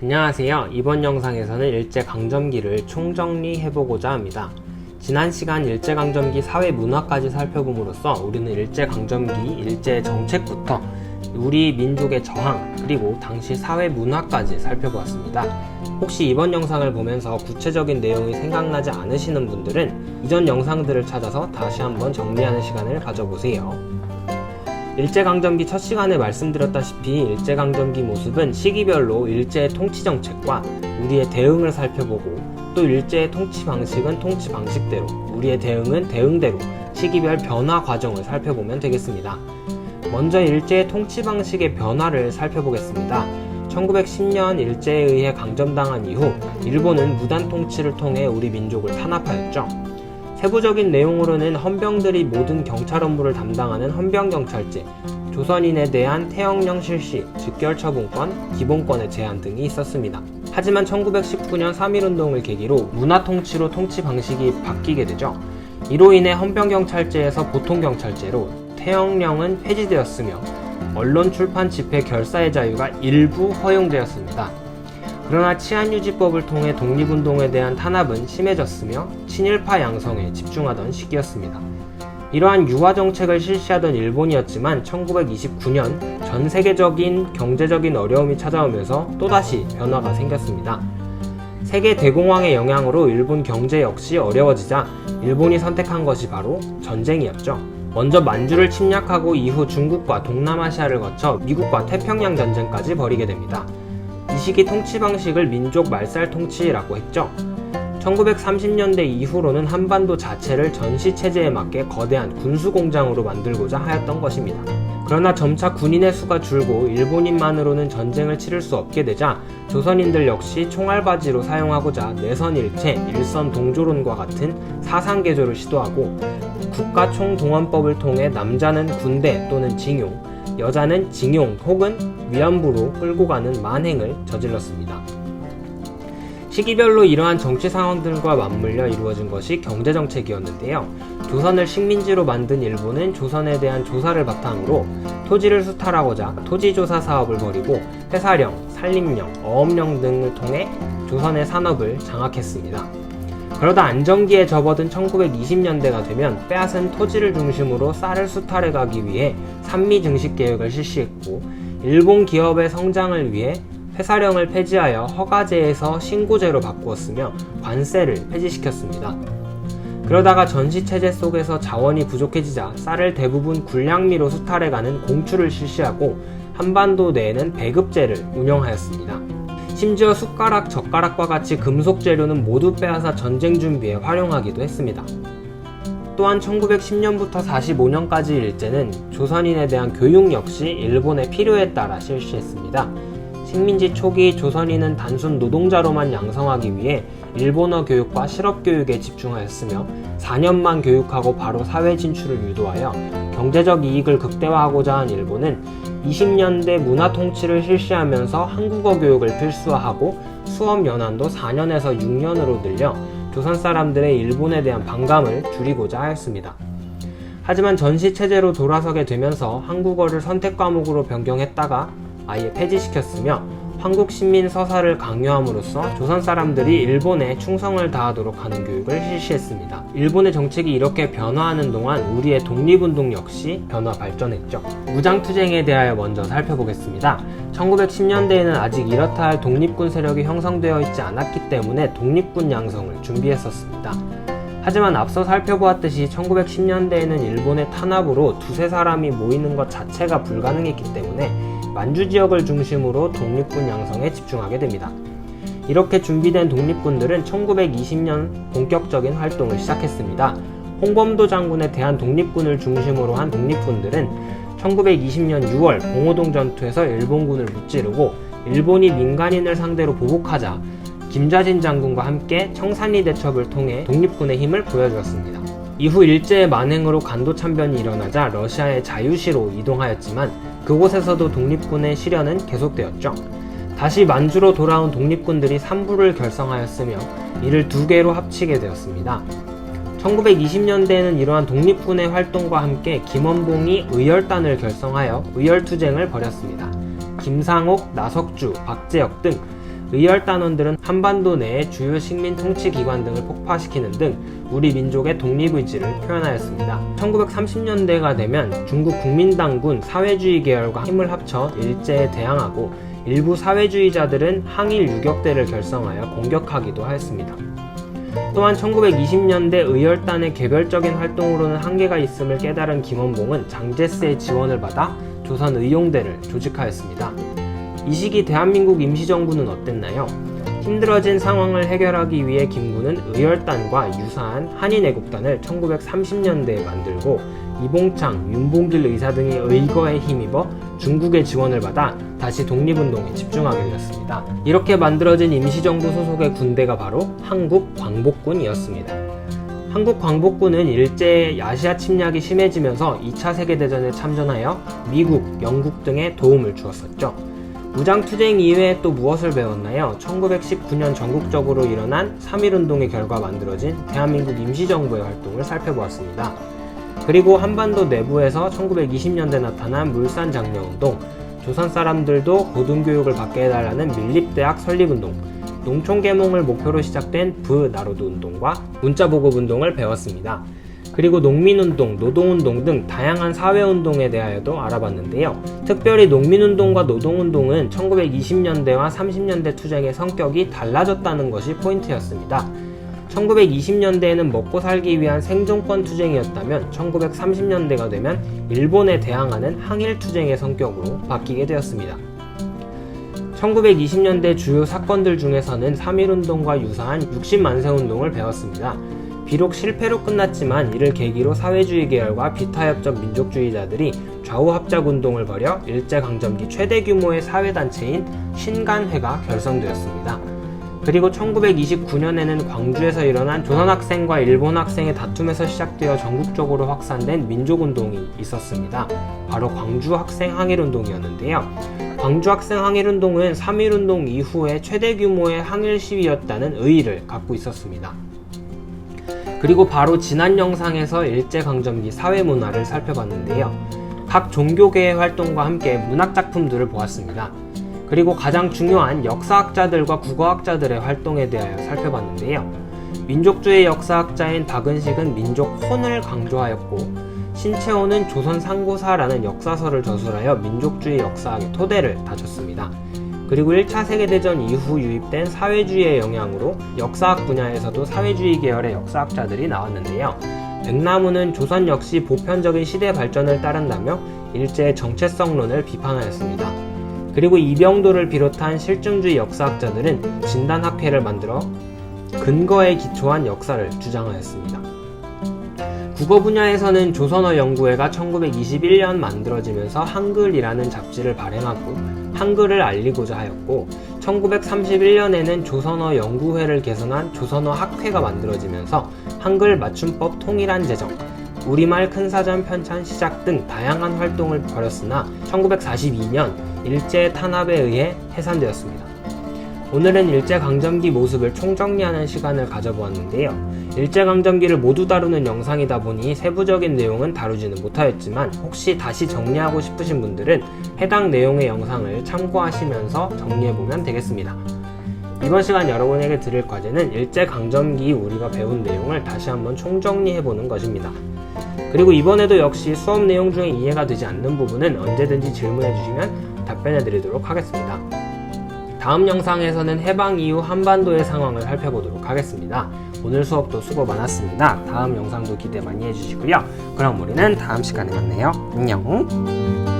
안녕하세요. 이번 영상에서는 일제강점기를 총정리해보고자 합니다. 지난 시간 일제강점기 사회문화까지 살펴봄으로써 우리는 일제강점기 일제정책부터 우리 민족의 저항 그리고 당시 사회문화까지 살펴보았습니다. 혹시 이번 영상을 보면서 구체적인 내용이 생각나지 않으시는 분들은 이전 영상들을 찾아서 다시 한번 정리하는 시간을 가져보세요. 일제강점기 첫 시간에 말씀드렸다시피 일제강점기 모습은 시기별로 일제의 통치정책과 우리의 대응을 살펴보고 또 일제의 통치 방식은 통치 방식대로 우리의 대응은 대응대로 시기별 변화 과정을 살펴보면 되겠습니다. 먼저 일제의 통치 방식의 변화를 살펴보겠습니다. 1910년 일제에 의해 강점당한 이후 일본은 무단 통치를 통해 우리 민족을 탄압하였죠. 세부적인 내용으로는 헌병들이 모든 경찰 업무를 담당하는 헌병경찰제, 조선인에 대한 태형령 실시, 즉결처분권, 기본권의 제한 등이 있었습니다. 하지만 1919년 3.1운동을 계기로 문화통치로 통치 방식이 바뀌게 되죠. 이로 인해 헌병경찰제에서 보통경찰제로 태형령은 폐지되었으며 언론, 출판, 집회, 결사의 자유가 일부 허용되었습니다. 그러나 치안유지법을 통해 독립운동에 대한 탄압은 심해졌으며 친일파 양성에 집중하던 시기였습니다. 이러한 유화정책을 실시하던 일본이었지만 1929년 전 세계적인 경제적인 어려움이 찾아오면서 또다시 변화가 생겼습니다. 세계 대공황의 영향으로 일본 경제 역시 어려워지자 일본이 선택한 것이 바로 전쟁이었죠. 먼저 만주를 침략하고 이후 중국과 동남아시아를 거쳐 미국과 태평양 전쟁까지 벌이게 됩니다. 이 시기 통치 방식을 민족 말살 통치라고 했죠. 1930년대 이후로는 한반도 자체를 전시체제에 맞게 거대한 군수공장으로 만들고자 하였던 것입니다. 그러나 점차 군인의 수가 줄고 일본인만으로는 전쟁을 치를 수 없게 되자 조선인들 역시 총알바지로 사용하고자 내선일체, 일선동조론과 같은 사상개조를 시도하고 국가총동원법을 통해 남자는 군대 또는 징용, 여자는 징용 혹은 위안부로 끌고 가는 만행을 저질렀습니다. 시기별로 이러한 정치 상황들과 맞물려 이루어진 것이 경제정책이었는데요. 조선을 식민지로 만든 일본은 조선에 대한 조사를 바탕으로 토지를 수탈하고자 토지조사 사업을 벌이고 회사령, 산림령, 어업령 등을 통해 조선의 산업을 장악했습니다. 그러다 안정기에 접어든 1920년대가 되면 빼앗은 토지를 중심으로 쌀을 수탈해 가기 위해 산미 증식 계획을 실시했고 일본 기업의 성장을 위해 회사령을 폐지하여 허가제에서 신고제로 바꾸었으며 관세를 폐지시켰습니다. 그러다가 전시체제 속에서 자원이 부족해지자 쌀을 대부분 군량미로 수탈해가는 공추를 실시하고 한반도 내에는 배급제를 운영하였습니다. 심지어 숟가락, 젓가락과 같이 금속 재료는 모두 빼앗아 전쟁 준비에 활용하기도 했습니다. 또한 1910년부터 45년까지 일제는 조선인에 대한 교육 역시 일본의 필요에 따라 실시했습니다. 식민지 초기 조선인은 단순 노동자로만 양성하기 위해 일본어 교육과 실업 교육에 집중하였으며 4년만 교육하고 바로 사회 진출을 유도하여 경제적 이익을 극대화하고자 한 일본은 20년대 문화 통치를 실시하면서 한국어 교육을 필수화하고 수업 연한도 4년에서 6년으로 늘려 조선 사람들의 일본에 대한 반감을 줄이고자 하였습니다. 하지만 전시체제로 돌아서게 되면서 한국어를 선택 과목으로 변경했다가 아예 폐지시켰으며 한국신민 서사를 강요함으로써 조선 사람들이 일본에 충성을 다하도록 하는 교육을 실시했습니다. 일본의 정책이 이렇게 변화하는 동안 우리의 독립운동 역시 변화 발전했죠. 무장투쟁에 대하여 먼저 살펴보겠습니다. 1910년대에는 아직 이렇다 할 독립군 세력이 형성되어 있지 않았기 때문에 독립군 양성을 준비했었습니다. 하지만 앞서 살펴보았듯이 1910년대에는 일본의 탄압으로 두세 사람이 모이는 것 자체가 불가능했기 때문에 만주 지역을 중심으로 독립군 양성에 집중하게 됩니다. 이렇게 준비된 독립군들은 1920년 본격적인 활동을 시작했습니다. 홍범도 장군의 대한독립군을 중심으로 한 독립군들은 1920년 6월 봉오동 전투에서 일본군을 무찌르고 일본이 민간인을 상대로 보복하자 김좌진 장군과 함께 청산리 대첩을 통해 독립군의 힘을 보여주었습니다. 이후 일제의 만행으로 간도 참변이 일어나자 러시아의 자유시로 이동하였지만 그곳에서도 독립군의 시련은 계속되었죠. 다시 만주로 돌아온 독립군들이 3부를 결성하였으며 이를 2개로 합치게 되었습니다. 1920년대에는 이러한 독립군의 활동과 함께 김원봉이 의열단을 결성하여 의열투쟁을 벌였습니다. 김상옥, 나석주, 박재혁 등 의열단원들은 한반도 내의 주요 식민 통치 기관 등을 폭파시키는 등 우리 민족의 독립의지를 표현하였습니다. 1930년대가 되면 중국 국민당군 사회주의 계열과 힘을 합쳐 일제에 대항하고 일부 사회주의자들은 항일 유격대를 결성하여 공격하기도 하였습니다. 또한 1920년대 의열단의 개별적인 활동으로는 한계가 있음을 깨달은 김원봉은 장제스의 지원을 받아 조선의용대를 조직하였습니다. 이 시기 대한민국 임시정부는 어땠나요? 힘들어진 상황을 해결하기 위해 김구는 의열단과 유사한 한인애국단을 1930년대에 만들고 이봉창, 윤봉길 의사 등의 의거에 힘입어 중국의 지원을 받아 다시 독립운동에 집중하게 되었습니다. 이렇게 만들어진 임시정부 소속의 군대가 바로 한국광복군이었습니다. 한국광복군은 일제의 아시아 침략이 심해지면서 2차 세계대전에 참전하여 미국, 영국 등의 도움을 주었었죠. 무장투쟁 이외에 또 무엇을 배웠나요? 1919년 전국적으로 일어난 3.1운동의 결과 만들어진 대한민국 임시정부의 활동을 살펴보았습니다. 그리고 한반도 내부에서 1920년대 나타난 물산장려운동, 조선 사람들도 고등교육을 받게 해달라는 밀립대학 설립운동, 농촌계몽을 목표로 시작된 부나로드운동과 문자보급운동을 배웠습니다. 그리고 농민운동, 노동운동 등 다양한 사회운동에 대하여도 알아봤는데요. 특별히 농민운동과 노동운동은 1920년대와 30년대 투쟁의 성격이 달라졌다는 것이 포인트였습니다. 1920년대에는 먹고 살기 위한 생존권 투쟁이었다면 1930년대가 되면 일본에 대항하는 항일 투쟁의 성격으로 바뀌게 되었습니다. 1920년대 주요 사건들 중에서는 3.1운동과 유사한 60만세운동을 배웠습니다. 비록 실패로 끝났지만 이를 계기로 사회주의 계열과 비타협적 민족주의자들이 좌우합작운동을 벌여 일제강점기 최대 규모의 사회단체인 신간회가 결성되었습니다. 그리고 1929년에는 광주에서 일어난 조선학생과 일본학생의 다툼에서 시작되어 전국적으로 확산된 민족운동이 있었습니다. 바로 광주학생항일운동이었는데요. 광주학생항일운동은 3.1운동 이후에 최대 규모의 항일 시위였다는 의의를 갖고 있었습니다. 그리고 바로 지난 영상에서 일제강점기 사회문화를 살펴봤는데요. 각 종교계의 활동과 함께 문학작품들을 보았습니다. 그리고 가장 중요한 역사학자들과 국어학자들의 활동에 대하여 살펴봤는데요. 민족주의 역사학자인 박은식은 민족 혼을 강조하였고, 신채호는 조선 상고사라는 역사서를 저술하여 민족주의 역사학의 토대를 다졌습니다. 그리고 1차 세계대전 이후 유입된 사회주의의 영향으로 역사학 분야에서도 사회주의 계열의 역사학자들이 나왔는데요. 백나무는 조선 역시 보편적인 시대 발전을 따른다며 일제의 정체성론을 비판하였습니다. 그리고 이병도를 비롯한 실증주의 역사학자들은 진단학회를 만들어 근거에 기초한 역사를 주장하였습니다. 국어 분야에서는 조선어 연구회가 1921년 만들어지면서 한글이라는 잡지를 발행하고 한글을 알리고자 하였고, 1931년에는 조선어 연구회를 개선한 조선어 학회가 만들어지면서 한글 맞춤법 통일한 제정, 우리말 큰사전 편찬 시작 등 다양한 활동을 벌였으나 1942년 일제 탄압에 의해 해산되었습니다. 오늘은 일제강점기 모습을 총정리하는 시간을 가져보았는데요. 일제강점기를 모두 다루는 영상이다 보니 세부적인 내용은 다루지는 못하였지만, 혹시 다시 정리하고 싶으신 분들은 해당 내용의 영상을 참고하시면서 정리해보면 되겠습니다. 이번 시간 여러분에게 드릴 과제는 일제강점기 우리가 배운 내용을 다시 한번 총정리해보는 것입니다. 그리고 이번에도 역시 수업 내용 중에 이해가 되지 않는 부분은 언제든지 질문해주시면 답변해드리도록 하겠습니다. 다음 영상에서는 해방 이후 한반도의 상황을 살펴보도록 하겠습니다. 오늘 수업도 수고 많았습니다. 다음 영상도 기대 많이 해주시고요. 그럼 우리는 다음 시간에 만나요. 안녕.